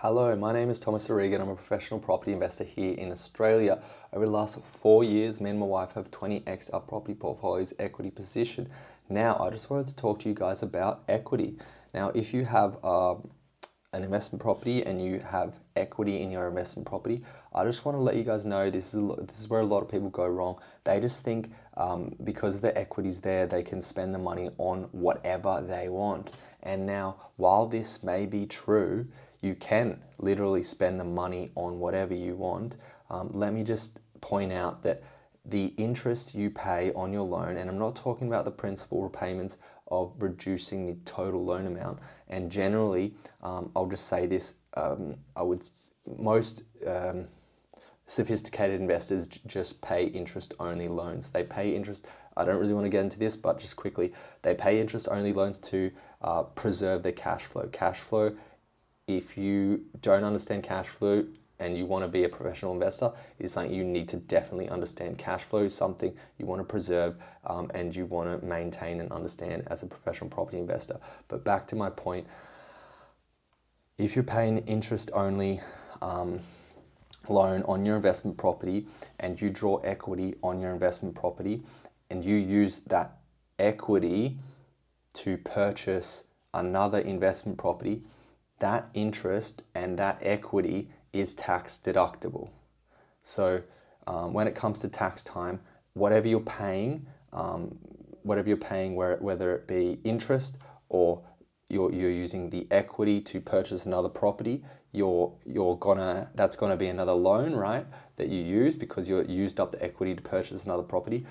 Hello, my name is Thomas O'Regan. I'm a professional property investor here in Australia. Over the last 4 years, me and my wife have 20x our property portfolio's equity position. Now, I just wanted to talk to you guys about equity. Now, if you have an investment property and you have equity in your investment property, I just want to let you guys know this is where a lot of people go wrong. They just think because the equity's there, they can spend the money on whatever they want. And now, while this may be true, you can literally spend the money on whatever you want. Let me just point out that the interest you pay on your loan, and I'm not talking about the principal repayments of reducing the total loan amount. And generally, I'll just say this, most sophisticated investors just pay interest-only loans. They pay interest, I don't really want to get into this, but just quickly, they pay interest-only loans to preserve their cash flow. Cash flow, if you don't understand cash flow and you want to be a professional investor, is something you need to definitely understand. Cash flow is something you want to preserve and you want to maintain and understand as a professional property investor. But back to my point, if you're paying interest-only loan on your investment property and you draw equity on your investment property and you use that equity to purchase another investment property, that interest and that equity is tax deductible. So when it comes to tax time, whatever you're paying, whether it be interest or you're using the equity to purchase another property, that's gonna be another loan, right? That you use because you used up the equity to purchase another property.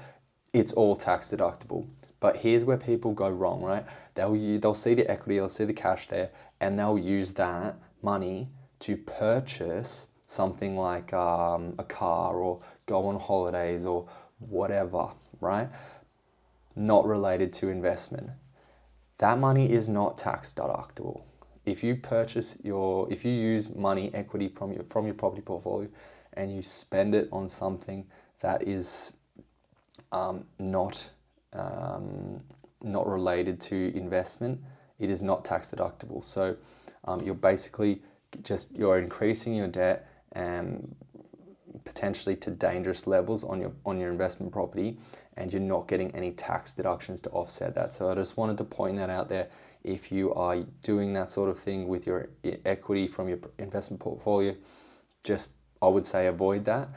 It's all tax deductible. But here's where people go wrong, right? They'll see the equity, they'll see the cash there, and they'll use that money to purchase something like a car or go on holidays or whatever, right? Not related to investment. That money is not tax deductible. If you use money, equity from your property portfolio and you spend it on something that is not related to investment, it is not tax deductible. So you're basically you're increasing your debt and potentially to dangerous levels on your investment property, and you're not getting any tax deductions to offset that. So I just wanted to point that out there. If you are doing that sort of thing with your equity from your investment portfolio, I would say avoid that.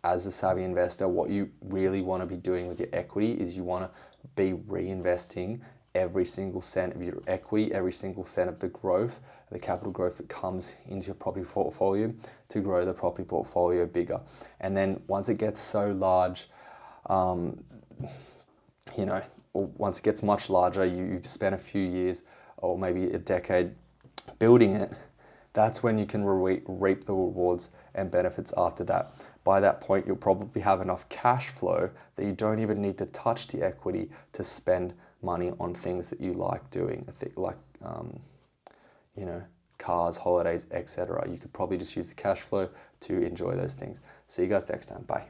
As a savvy investor, what you really want to be doing with your equity is you want to be reinvesting every single cent of your equity, every single cent of the growth, the capital growth that comes into your property portfolio to grow the property portfolio bigger. And then once it gets so large, once it gets much larger, you've spent a few years or maybe a decade building it, that's when you can reap the rewards and benefits after that. By that point, you'll probably have enough cash flow that you don't even need to touch the equity to spend money on things that you like doing, like cars, holidays, etc. You could probably just use the cash flow to enjoy those things. See you guys next time. Bye.